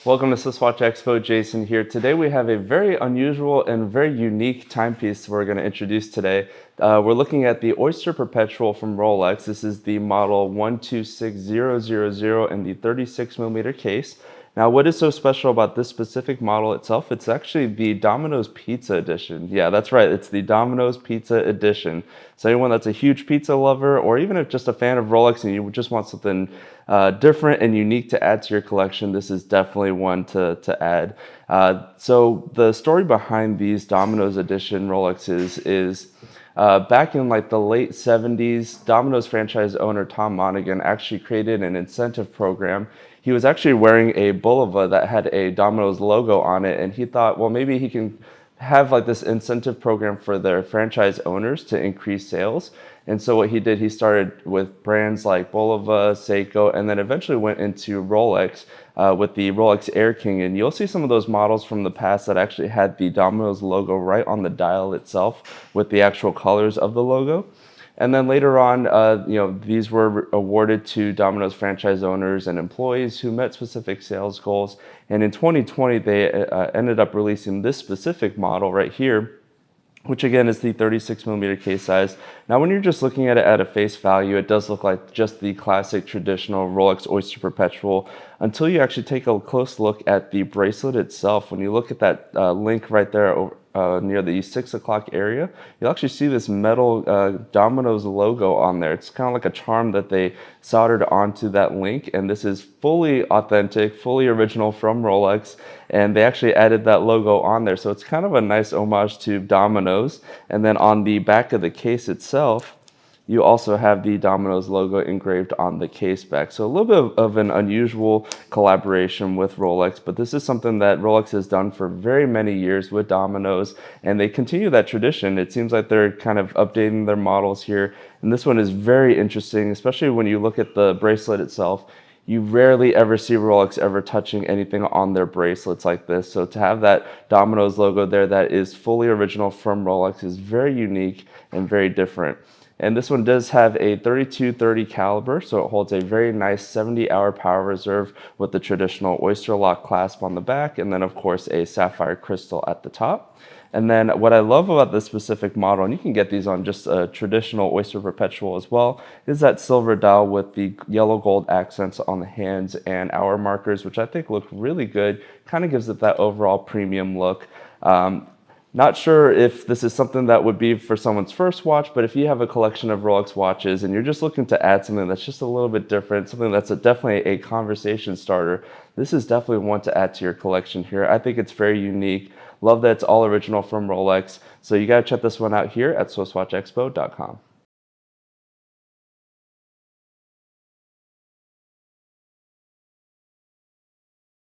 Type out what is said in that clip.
Welcome to SwissWatchExpo. Jason here. Today we have a very unusual and very unique timepiece we're going to introduce today. We're looking at the Oyster Perpetual from Rolex. This is the model 126000 in the 36mm case. Now, what is so special about this specific model itself? It's actually the Domino's Pizza Edition. Yeah, that's right. It's the Domino's Pizza Edition. So anyone that's a huge pizza lover, or even if just a fan of Rolex and you just want something different and unique to add to your collection, this is definitely one to add. So the story behind these Domino's Edition Rolexes is back in like the late 70s, Domino's franchise owner Tom Monaghan actually created an incentive program. He was actually wearing a bulova that had a Domino's logo on it, and he thought, well, maybe he can have like this incentive program for their franchise owners to increase sales. And so what he did, he started with brands like Bulova, Seiko, and then eventually went into Rolex with the Rolex Air King. And you'll see some of those models from the past that actually had the Domino's logo right on the dial itself with the actual colors of the logo. And then later on, these were awarded to Domino's franchise owners and employees who met specific sales goals. And in 2020, they ended up releasing this specific model right here, which again is the 36mm case size. Now, when you're just looking at it at a face value, it does look like just the classic traditional Rolex Oyster Perpetual until you actually take a close look at the bracelet itself. When you look at that link right there near the 6 o'clock area, you'll actually see this metal Domino's logo on there. It's kind of like a charm that they soldered onto that link, and this is fully authentic, fully original from Rolex, and they actually added that logo on there. So it's kind of a nice homage to Domino's. And then on the back of the case itself, you also have the Domino's logo engraved on the case back. So a little bit of an unusual collaboration with Rolex, but this is something that Rolex has done for very many years with Domino's, and they continue that tradition. It seems like they're kind of updating their models here, and this one is very interesting, especially when you look at the bracelet itself. You rarely ever see Rolex ever touching anything on their bracelets like this. So to have that Domino's logo there that is fully original from Rolex is very unique and very different. And this one does have a 3230 caliber, so it holds a very nice 70-hour power reserve with the traditional Oysterlock clasp on the back, and then of course a sapphire crystal at the top. And then what I love about this specific model, and you can get these on just a traditional Oyster Perpetual as well, is that silver dial with the yellow gold accents on the hands and hour markers, which I think look really good. Kind of gives it that overall premium look. Not sure if this is something that would be for someone's first watch, but if you have a collection of Rolex watches and you're just looking to add something that's just a little bit different, something that's definitely a conversation starter, this is definitely one to add to your collection here. I think it's very unique. Love that it's all original from Rolex. So you got to check this one out here at SwissWatchExpo.com.